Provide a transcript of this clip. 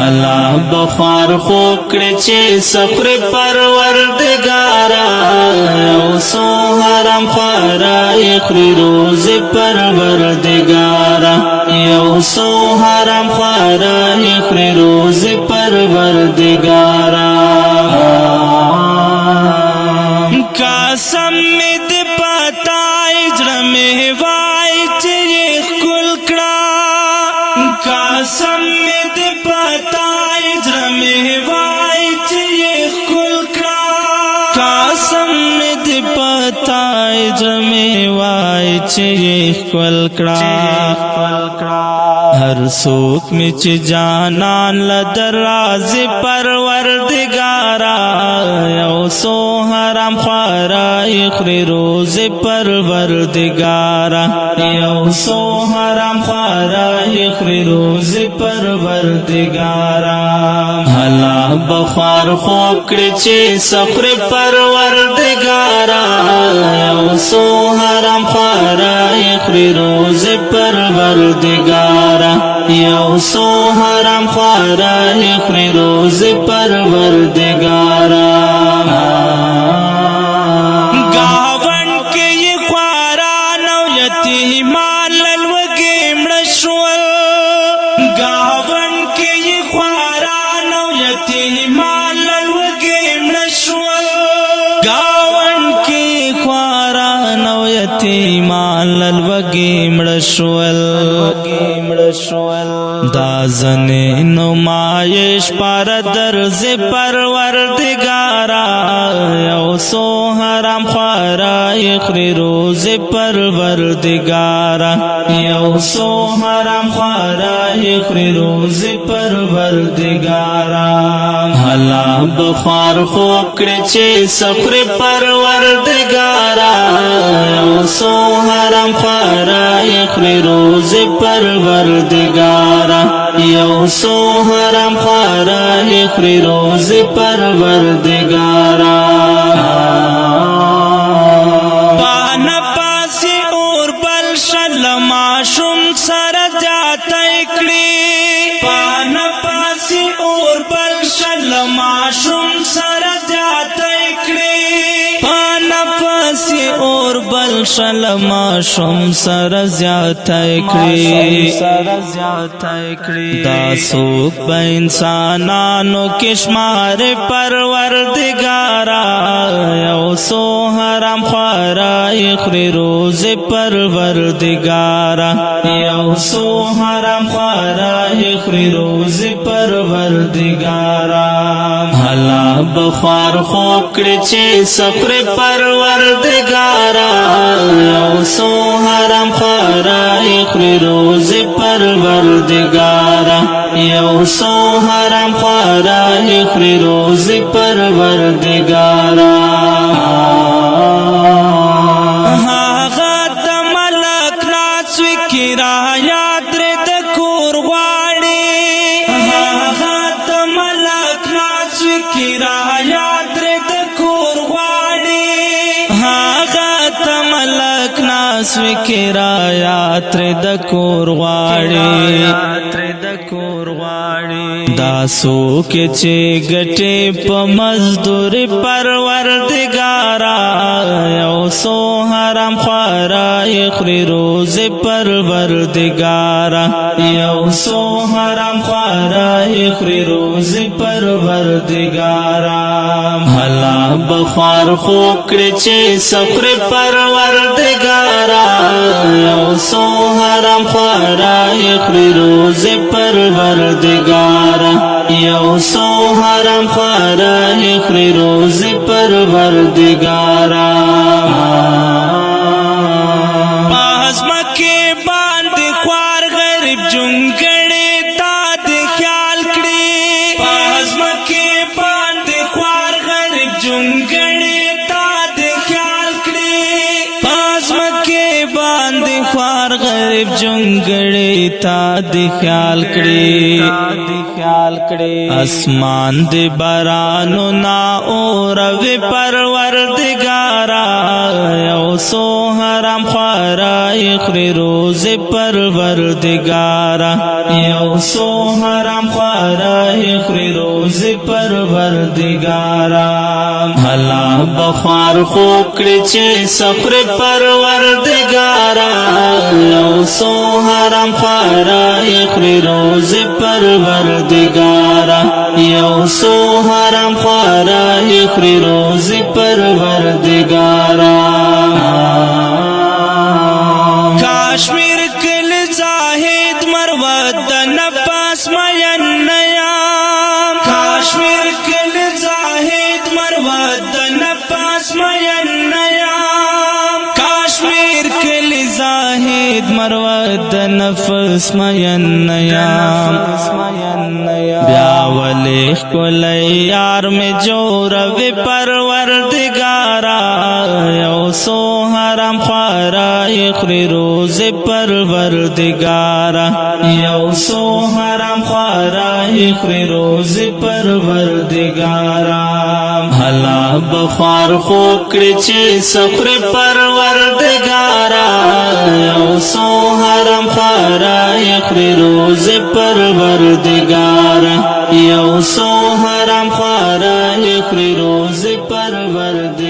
الله بخار خوکړي چې سفر پروردگارا او سو حرام خورای خوري روز پروردگارا یو سو حرام خورای خوري روز پروردگارا قسم می د پتاي جړه می وای چې خل کړه قسم می د پتاي جړه می وای چې خل کړه قسم می د پتاي جړه می وای چې خل کړه هر سوک می چې جانان لدراز پروردگارا یو سو حرام خورای خوري روز پروردگارا یو سو حرام خورای خوري روز پروردگارا الله بخار خوکړي چې سفر پروردگارا یو سو حرام خورای خوري روز پروردگارا یو سو حرام خورای خوري روز پروردگارا گاون کې خواران او یتیمان لوګي مړشول گاون کې خواران او یتیمان لوګي مړشول گاون کې خواران او یتیمان لوګي مړشول دا زنی نمائش پر درز پروردگارا یو سو حرام خورای خوري روز پروردگارا یو سو حرام خورای خوري روز پروردگارا الله بخار خوکړي چې سفر پروردگارا یو سو حرام خورای خوري روز پروردگارا یو سو حرام خورای خوري روز پروردگارا بانا پاسی اور بل شلما شم سر جاتا اکڑی بانا پاسی اور بل شلما شم سر جاتا اکڑی بانا پاسی اور بل شلما شم سر زیاتا اکڑی دا سوک با انسانانو کشمار پروردگارا یو سو حرام خورای خوري روز پروردگارا یو سو حرام خورای خوري روز پروردگارا الله بخار خوکړي چې سفر پروردگارا یو سو حرام خورای خوري روز پروردگارا یو سو حرام خورای خوري روز پروردگارا هغه د ملک ناز کرایه در د کور غواړي هغه د ملک ناز کرایه در د کور غواړي هغه د ملک ناز کرایه تر د کور غواړي دا سوک چې ګټې په مزدور پروردگارا یو سو حرام خورای خوري روز پروردگارا یو سو حرام خورای خوري روز پروردگارا الله بخار خوکړي چې سفر پروردگارا یو سو حرام خورای خوري روز پروردگارا یو سو حرام خورای خوري روز پروردگارا پازمکه باندې خوار غریب جونګړې تا د خیال کړي پازمکه باندې خوار غریب جونګړې تا د خیال کړي پازمکه باندې خوار غریب جونګړې تا د خیال کړي اسمان د بارانو نا اور وی پروردگارا یو سو حرام خوارای خری روز پروردگارا یو سو حرام خوارای خری روز پروردگارا الله بخوار خوکړي چې سفر پروردگارا یو سو حرام خوارای خری روز پروردگارا یو سو حرام خوارای خری روز پروردگارا کاشمیر کل زاہد مروت د نفس مین نیام کاشمیر کل زاہد مروت د نفس مین نیام کاشمیر کل زاہد مروت د نفس مین نیام بیا ولی کلی یار میں جو روی پروردگارا یو سو حرام خوارای خری روز پروردگارا یو سو حرام خوارای خری روز پروردگارا الله بخوار خوکړي چې سفر پروردگارا یو سو حرام خوارای خری روز پروردگارا یو سو حرام خوارای خری روز پروردگارا